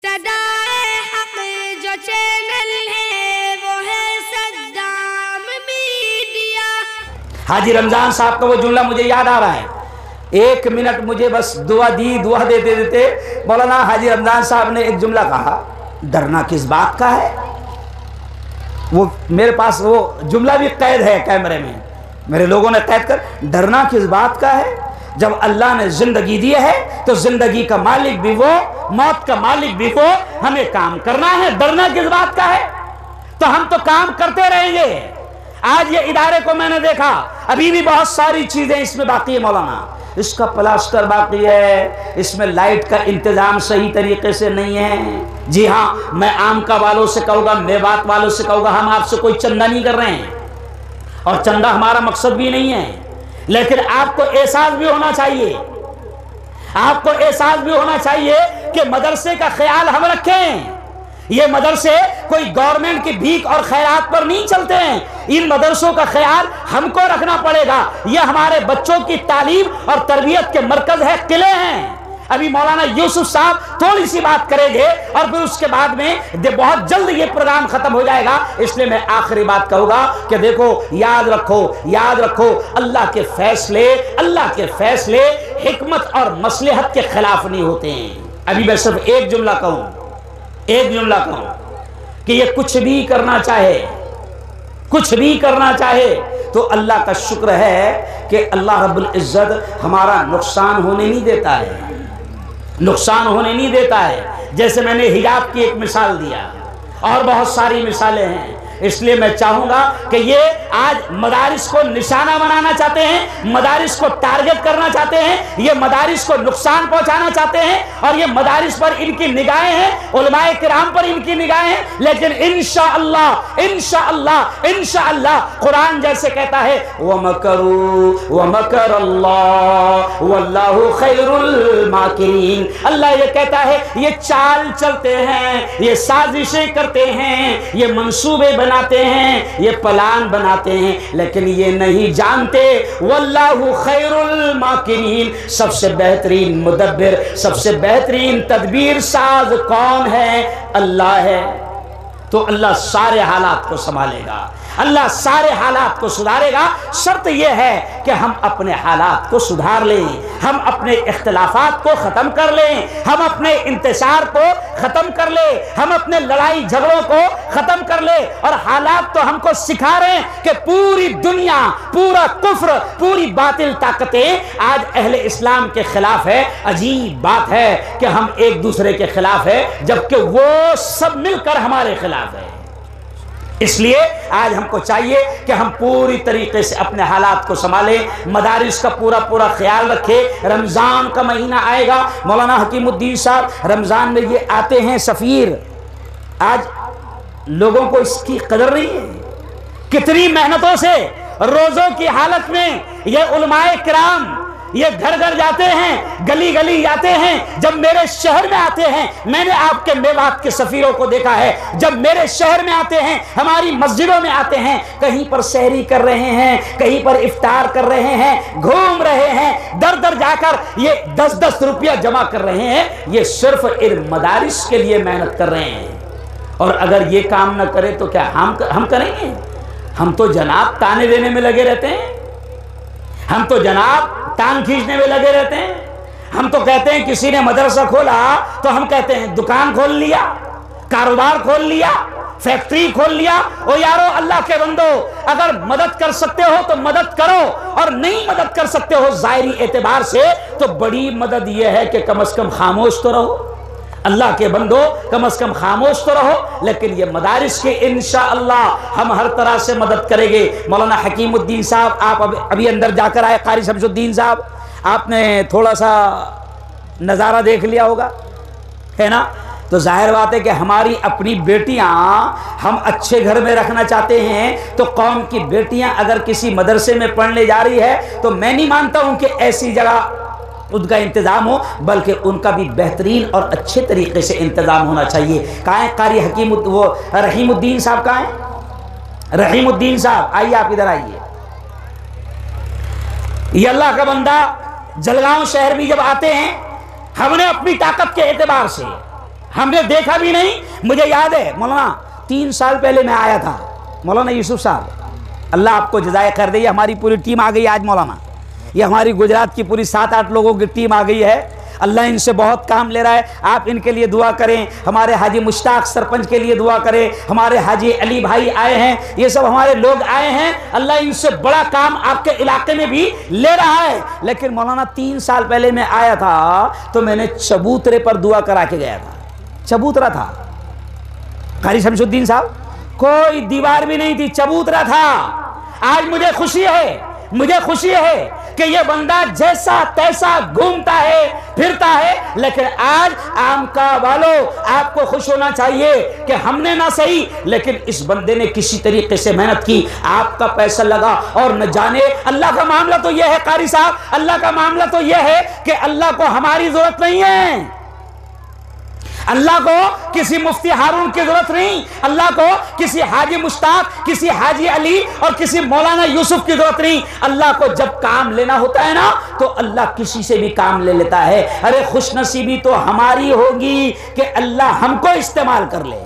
सदाए हक जो चैनल है वो है सद्दाम मीडिया। हाजी रमजान साहब का वो जुमला मुझे याद आ रहा है। एक मिनट मुझे बस दुआ देते देते मौलाना हाजी रमजान साहब ने एक जुमला कहा, डरना किस बात का है। वो मेरे पास वो जुमला भी कैद है कैमरे में, मेरे लोगों ने कैद कर, डरना किस बात का है। जब अल्लाह ने जिंदगी दी है तो जिंदगी का मालिक भी वो, मौत का मालिक भी वो, हमें काम करना है, डरना किस बात का है। तो हम तो काम करते रहेंगे। आज ये इदारे को मैंने देखा, अभी भी बहुत सारी चीजें इसमें बाकी है मौलाना, इसका प्लास्टर बाकी है, इसमें लाइट का इंतजाम सही तरीके से नहीं है। जी हाँ, मैं आमका वालों से कहूँगा, मेवात वालों से कहूँगा, हम आपसे कोई चंदा नहीं कर रहे हैं और चंदा हमारा मकसद भी नहीं है, लेकिन आपको एहसास भी होना चाहिए, आपको एहसास भी होना चाहिए कि मदरसे का ख्याल हम रखें। ये मदरसे कोई गवर्नमेंट की भीख और खैरात पर नहीं चलते हैं। इन मदरसों का ख्याल हमको रखना पड़ेगा। ये हमारे बच्चों की तालीम और तरबियत के मरकज है, किले हैं। अभी मौलाना यूसुफ साहब थोड़ी सी बात करेंगे और फिर उसके बाद में बहुत जल्द ये प्रोग्राम खत्म हो जाएगा। इसलिए मैं आखिरी बात कहूंगा कि देखो, याद रखो अल्लाह के फैसले हिकमत और मसलहत के खिलाफ नहीं होते हैं। अभी मैं सिर्फ एक जुमला कहूं कि ये कुछ भी करना चाहे तो अल्लाह का शुक्र है कि अल्लाह रब्बुल इज्जत हमारा नुकसान होने नहीं देता है। जैसे मैंने हिजाब की एक मिसाल दिया और बहुत सारी मिसालें हैं। इसलिए मैं चाहूंगा कि ये आज मदारिस को निशाना बनाना चाहते हैं, मदारिस को टारगेट करना चाहते हैं, ये मदारिस को नुकसान पहुंचाना चाहते हैं और ये मदारिस पर इनकी निगाहें हैं, उलमाए किराम पर इनकी निगाहें हैं। लेकिन इंशाअल्लाह कुरान जैसे कहता है, वमकरू वमकरल्लाह वल्लाहु खैरुल माकिरीन। अल्लाह ये कहता है, ये चाल चलते हैं, ये साजिशें करते हैं, ये मंसूबे बनाते हैं, ये प्लान बनाते हैं, लेकिन ये नहीं जानते वल्लाहु खैरुल माकिरीन, सबसे बेहतरीन मुदब्बिर, सबसे बेहतरीन तदबीर साज कौन है? अल्लाह है। तो अल्लाह सारे हालात को संभालेगा, अल्लाह सारे हालात को सुधारेगा। शर्त यह है कि हम अपने हालात को सुधार लें, हम अपने इख्तिलाफात को ख़त्म कर लें, हम अपने इंतशार को ख़त्म कर लें, हम अपने लड़ाई झगड़ों को ख़त्म कर लें। और हालात तो हमको सिखा रहे हैं कि पूरी दुनिया, पूरा कुफ्र, पूरी बातिल ताकतें आज अहले इस्लाम के खिलाफ है। अजीब बात है कि हम एक दूसरे के खिलाफ है, जबकि वो सब मिलकर हमारे खिलाफ है। इसलिए आज हमको चाहिए कि हम पूरी तरीके से अपने हालात को संभालें, मदारिस का पूरा ख्याल रखें। रमज़ान का महीना आएगा, मौलाना हकीमुद्दीन साहब रमज़ान में ये आते हैं सफ़ीर, आज लोगों को इसकी कदर नहीं है। कितनी मेहनतों से रोज़ों की हालत में ये उलमाए किराम ये घर घर जाते हैं, गली गली जाते हैं। जब मेरे शहर में आते हैं, मैंने आपके मेवात के सफीरों को देखा है, जब मेरे शहर में आते हैं, हमारी मस्जिदों में आते हैं, कहीं पर सहरी कर रहे हैं, कहीं पर इफ्तार कर रहे हैं, घूम रहे हैं, दर दर जाकर ये 10-10 रुपया जमा कर रहे हैं। ये सिर्फ इन मदारिस के लिए मेहनत कर रहे हैं। और अगर ये काम न करे तो क्या हम करेंगे? हम तो जनाब ताने देने में लगे रहते हैं, हम तो जनाब टांग खींचने में लगे रहते हैं। हम तो कहते हैं किसी ने मदरसा खोला तो हम कहते हैं दुकान खोल लिया, कारोबार खोल लिया, फैक्ट्री खोल लिया। ओ यारो, अल्लाह के बंदो, अगर मदद कर सकते हो तो मदद करो, और नहीं मदद कर सकते हो ज़ाहिरी एतबार से, तो बड़ी मदद यह है कि कम से कम खामोश तो रहो। अल्लाह के बंदो, कम से कम खामोश तो रहो। लेकिन ये मदारिस के इंशाअल्लाह हम हर तरह से मदद करेंगे। मौलाना हकीमुद्दीन साहब, आप अभी अंदर जाकर आए, कारी शमसुद्दीन साहब, आपने थोड़ा सा नज़ारा देख लिया होगा, है ना? तो जाहिर बात है कि हमारी अपनी बेटियां हम अच्छे घर में रखना चाहते हैं। तो कौम की बेटियां अगर किसी मदरसे में पढ़ने जा रही है, तो मैं नहीं मानता हूं कि ऐसी जगह उनका इंतज़ाम हो, बल्कि उनका भी बेहतरीन और अच्छे तरीके से इंतज़ाम होना चाहिए। कहाँ है कारी रहीमुद्दीन साहब? कहाँ है रहीमुद्दीन साहब? आइए, आप इधर आइए। ये अल्लाह का बंदा जलगांव शहर में जब आते हैं, हमने अपनी ताकत के एतबार से हमने देखा भी नहीं। मुझे याद है मौलाना 3 साल पहले मैं आया था, मौलाना यूसुफ साहब, अल्लाह आपको जज़ाए खैर दे। हमारी पूरी टीम आ गई आज मौलाना, ये हमारी गुजरात की पूरी 7-8 लोगों की टीम आ गई है। अल्लाह इनसे बहुत काम ले रहा है, आप इनके लिए दुआ करें। हमारे हाजी मुश्ताक सरपंच के लिए दुआ करें, हमारे हाजी अली भाई आए हैं, ये सब हमारे लोग आए हैं। अल्लाह इनसे बड़ा काम आपके इलाके में भी ले रहा है। लेकिन मौलाना 3 साल पहले मैं आया था तो मैंने चबूतरे पर दुआ करा के गया था। चबूतरा था, कारी शमसुद्दीन साहब, कोई दीवार भी नहीं थी, चबूतरा था। आज मुझे खुशी है कि ये बंदा जैसा तैसा घूमता है फिरता है, लेकिन आज आमका वालों आपको खुश होना चाहिए कि हमने ना सही, लेकिन इस बंदे ने किसी तरीके से मेहनत की, आपका पैसा लगा। और न जाने अल्लाह का मामला तो यह है कारी साहब, अल्लाह का मामला तो यह है कि अल्लाह को हमारी जरूरत नहीं है, अल्लाह को किसी मुफ्ती हारून की जरूरत नहीं, अल्लाह को किसी हाजी मुश्ताक, किसी हाजी अली और किसी मौलाना यूसुफ की जरूरत नहीं। अल्लाह को जब काम लेना होता है ना तो अल्लाह किसी से भी काम ले लेता है। अरे खुशनसीबी तो हमारी होगी कि अल्लाह हमको इस्तेमाल कर ले,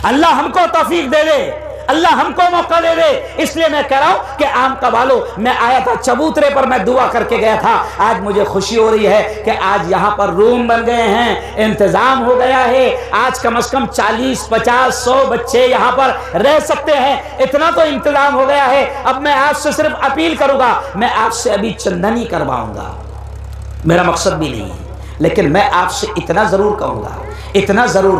अल्लाह हमको तौफीक दे दे, अल्लाह हमको मौका दे दे। इसलिए मैं कह रहा हूं कि आम का वालों, मैं आया था चबूतरे पर, मैं दुआ करके गया था। आज मुझे खुशी हो रही है कि आज यहां पर रूम बन गए हैं, इंतजाम हो गया है। आज कम से कम 40, 50, 100 बच्चे यहां पर रह सकते हैं, इतना तो इंतजाम हो गया है। अब मैं आपसे सिर्फ अपील करूंगा, मैं आपसे अभी चंदन ही करवाऊंगा, मेरा मकसद भी नहीं है, लेकिन मैं आपसे इतना जरूर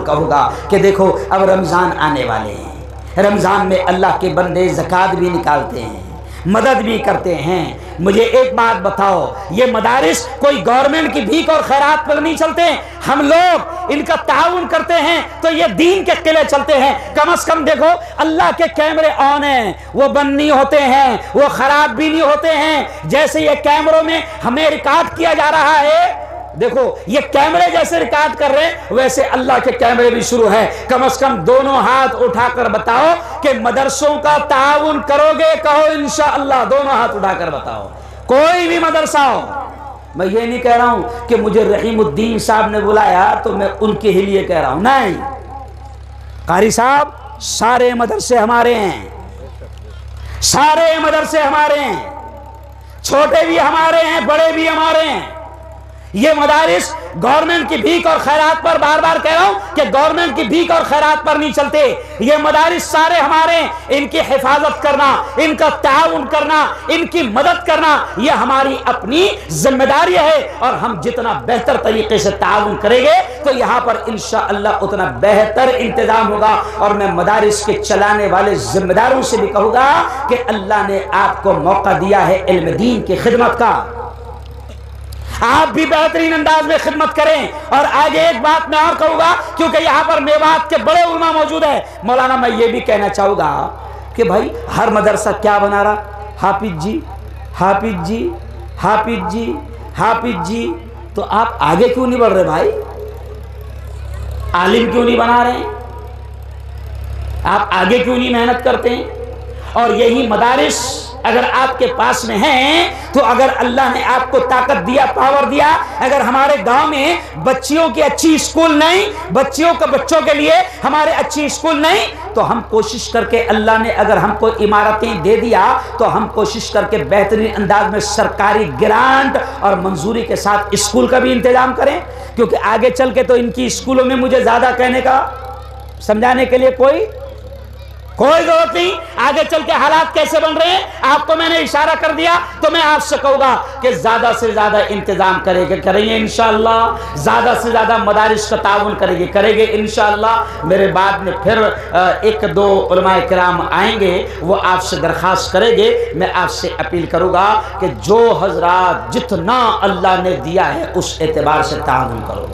कहूंगा कि देखो अब रमजान आने वाले हैं, रमज़ान में अल्लाह के बंदे ज़कात भी निकालते हैं, मदद भी करते हैं। मुझे एक बात बताओ, ये मदारिस कोई गवर्नमेंट की भीख और खैरात पर नहीं चलते, हम लोग इनका ताउन करते हैं तो ये दीन के किले चलते हैं। कम से कम देखो अल्लाह के कैमरे ऑन हैं, वो बंद नहीं होते हैं, वो खराब भी नहीं होते हैं। जैसे ये कैमरों में हमें रिकॉर्ड किया जा रहा है, देखो ये कैमरे जैसे रिकॉर्ड कर रहे हैं, वैसे अल्लाह के कैमरे भी शुरू है। कम से कम दोनों हाथ उठाकर बताओ कि मदरसों का ताउन करोगे, कहो इंशाअल्लाह, दोनों हाथ उठाकर बताओ। कोई भी मदरसा हो, मैं ये नहीं कह रहा हूं कि मुझे रहीमुद्दीन साहब ने बुलाया तो मैं उनके ही लिए कह रहा हूं, नहीं। कारी साहब, सारे मदरसे हमारे हैं, सारे मदरसे हमारे हैं, छोटे भी हमारे हैं, बड़े भी हमारे हैं। ये मदारिस गवर्नमेंट की भीख और खैरात पर, बार बार कह रहा हूं कि गवर्नमेंट की भीख और खैरात पर नहीं चलते। ये मदारिस सारे हमारे, इनकी हिफाजत करना, इनका ताउन करना, इनकी मदद करना, ये हमारी अपनी जिम्मेदारी है। और हम जितना बेहतर तरीके से ताउन करेंगे तो यहाँ पर इंशाअल्लाह उतना बेहतर इंतजाम होगा। और मैं मदारिस के चलाने वाले जिम्मेदारों से भी कहूँगा कि अल्लाह ने आपको मौका दिया है इल्म दीन की खिदमत का, आप भी बेहतरीन अंदाज में खिदमत करें। और आगे एक बात मैं और कहूंगा, क्योंकि यहाँ पर मेवात के बड़े उलमा मौजूद है, मौलाना, मैं ये भी कहना चाहूंगा कि भाई हर मदरसा क्या बना रहा, हाफिज जी, हाफिज जी, हाफिज जी, हाफिज जी, तो आप आगे क्यों नहीं बढ़ रहे भाई? आलिम क्यों नहीं बना रहे हैं? आप आगे क्यों नहीं मेहनत करते हैं? और यही मदारिस अगर आपके पास में हैं, तो अगर अल्लाह ने आपको ताकत दिया, पावर दिया, अगर हमारे गांव में बच्चियों की अच्छी स्कूल नहीं, बच्चों के लिए हमारे अच्छी स्कूल नहीं, तो हम कोशिश करके, अल्लाह ने अगर हमको इमारतें दे दिया तो हम कोशिश करके बेहतरीन अंदाज में सरकारी ग्रांट और मंजूरी के साथ स्कूल का भी इंतजाम करें। क्योंकि आगे चल के तो इनकी स्कूलों में मुझे ज्यादा कहने का, समझाने के लिए कोई जरूरत नहीं। आगे चल के हालात कैसे बन रहे हैं आपको मैंने इशारा कर दिया, तो मैं आपसे कहूंगा कि ज्यादा से ज्यादा इंतजाम करेंगे इंशाअल्लाह, ज्यादा से ज्यादा मदारिस का ताउन करेंगे इंशाअल्लाह। मेरे बाद में फिर 1-2 उलमाए किराम आएंगे, वो आपसे दरख्वास्त करेंगे। मैं आपसे अपील करूंगा कि जो हजरात जितना अल्लाह ने दिया है उस एतबार से ताउन करो।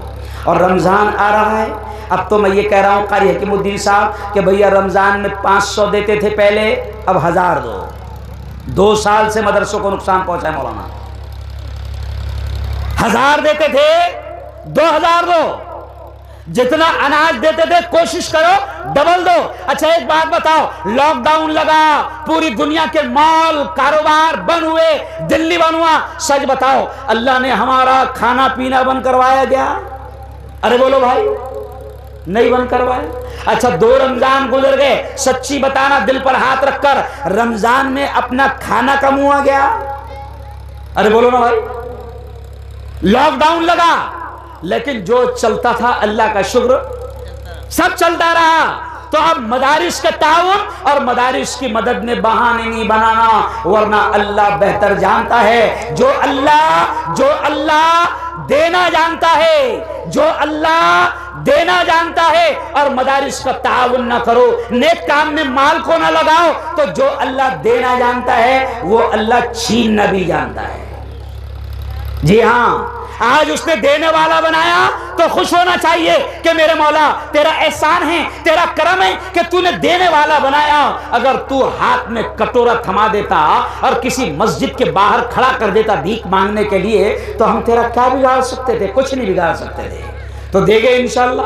और रमज़ान आ रहा है, अब तो मैं ये कह रहा हूँ कारी हकीमुद्दीन साहब कि भैया रमज़ान में 500 देते थे पहले, अब 1000 दो। 2 साल से मदरसों को नुकसान पहुंचा है मौलाना। 1000 देते थे, 2000 दो। जितना अनाज देते थे कोशिश करो डबल दो। अच्छा एक बात बताओ, लॉकडाउन लगा, पूरी दुनिया के मॉल कारोबार बंद हुए, दिल्ली बंद हुआ, सच बताओ अल्लाह ने हमारा खाना पीना बंद करवाया क्या? अरे बोलो भाई, नहीं बंद करवाया। अच्छा 2 रमजान गुजर गए, सच्ची बताना दिल पर हाथ रखकर, रमजान में अपना खाना का मुंह आ गया? अरे बोलो ना भाई। लॉकडाउन लगा लेकिन जो चलता था अल्लाह का शुक्र सब चलता रहा। तो अब मदारिस का ताउन और मदारिस की मदद में बहाने नहीं बनाना, वरना अल्लाह बेहतर जानता है। जो अल्लाह देना जानता है, जो अल्लाह देना जानता है, और मदारिस का ताउन ना करो, नेक काम में माल को ना लगाओ, तो जो अल्लाह देना जानता है वो अल्लाह छीनना भी जानता है। जी हाँ, आज उसने देने वाला बनाया तो खुश होना चाहिए कि मेरे मौला तेरा एहसान है, तेरा करम है कि तूने देने वाला बनाया। अगर तू हाथ में कटोरा थमा देता और किसी मस्जिद के बाहर खड़ा कर देता भीख मांगने के लिए, तो हम तेरा क्या बिगाड़ सकते थे? कुछ नहीं बिगाड़ सकते थे। तो देंगे इंशाल्लाह,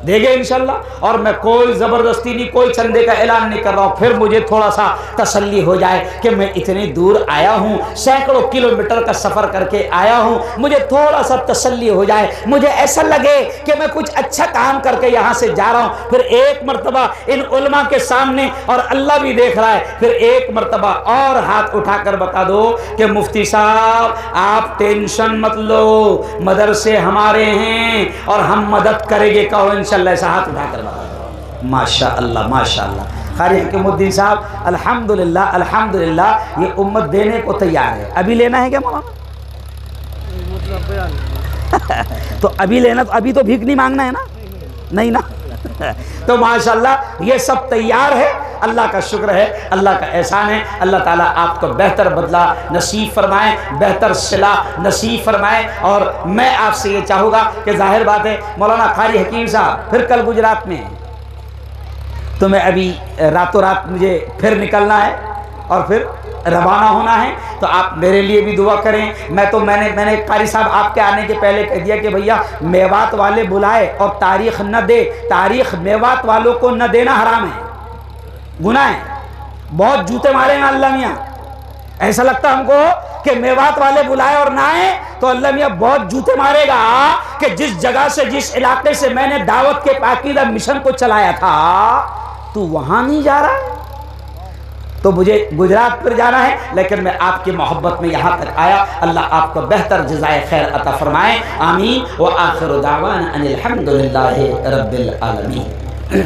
देंगे इंशाल्लाह। और मैं कोई ज़बरदस्ती नहीं, कोई चंदे का ऐलान नहीं कर रहा हूँ। फिर मुझे थोड़ा सा तसल्ली हो जाए कि मैं इतनी दूर आया हूँ, सैकड़ों किलोमीटर का सफ़र करके आया हूँ, मुझे थोड़ा सा तसल्ली हो जाए, मुझे ऐसा लगे कि मैं कुछ अच्छा काम करके यहाँ से जा रहा हूँ। फिर एक मरतबा इन उलमा के सामने, और अल्लाह भी देख रहा है, फिर एक मरतबा और हाथ उठाकर बता दो कि मुफ्ती साहब आप टेंशन मत लो, मदरसे हमारे हैं और हम मदद करेंगे। कहो इंशाल्लाह, ऐसा हाथ उठाकर बता दो। माशा अल्लाह, माशा अल्लाह। कारी हकीमुद्दीन साहब अल्हम्दुलिल्लाह, अल्हम्दुलिल्लाह, ये उम्मत देने को तैयार है। अभी लेना है क्या मौलाना? तो अभी लेना, तो अभी तो भीख नहीं मांगना है ना? नहीं ना? तो माशाअल्लाह ये सब तैयार है। अल्लाह का शुक्र है, अल्लाह का एहसान है। अल्लाह ताला आपको बेहतर बदला नसीब फरमाए, बेहतर सिला नसीब फरमाए। और मैं आपसे ये चाहूँगा कि जाहिर बात है मौलाना कारी हकीम साहब फिर कल गुजरात में हैं, तो मैं अभी रातों रात मुझे फिर निकलना है और फिर रवाना होना है। तो आप मेरे लिए भी दुआ करें। मैंने कारी साहब आपके आने के पहले कह दिया कि भैया मेवात वाले बुलाए और तारीख न दे, तारीख मेवात वालों को न देना हराम है, गुनाह है। बहुत जूते मारे हैं अल्लाह मियाँ। ऐसा लगता हमको कि मेवात वाले बुलाए और ना आए तो अल्लाह मियाँ बहुत जूते मारेगा कि जिस जगह से, जिस इलाके से मैंने दावत के पाकीदा मिशन को चलाया था, तू वहां नहीं जा रहा है। तो मुझे गुजरात पर जाना है, लेकिन मैं आपकी मोहब्बत में यहाँ तक आया। अल्लाह आपको बेहतर जज़ाए खैर अता फरमाए। आमीन व आखिर दावाना अनिल हम्दुलिल्लाहि रब्बिल आलमीन।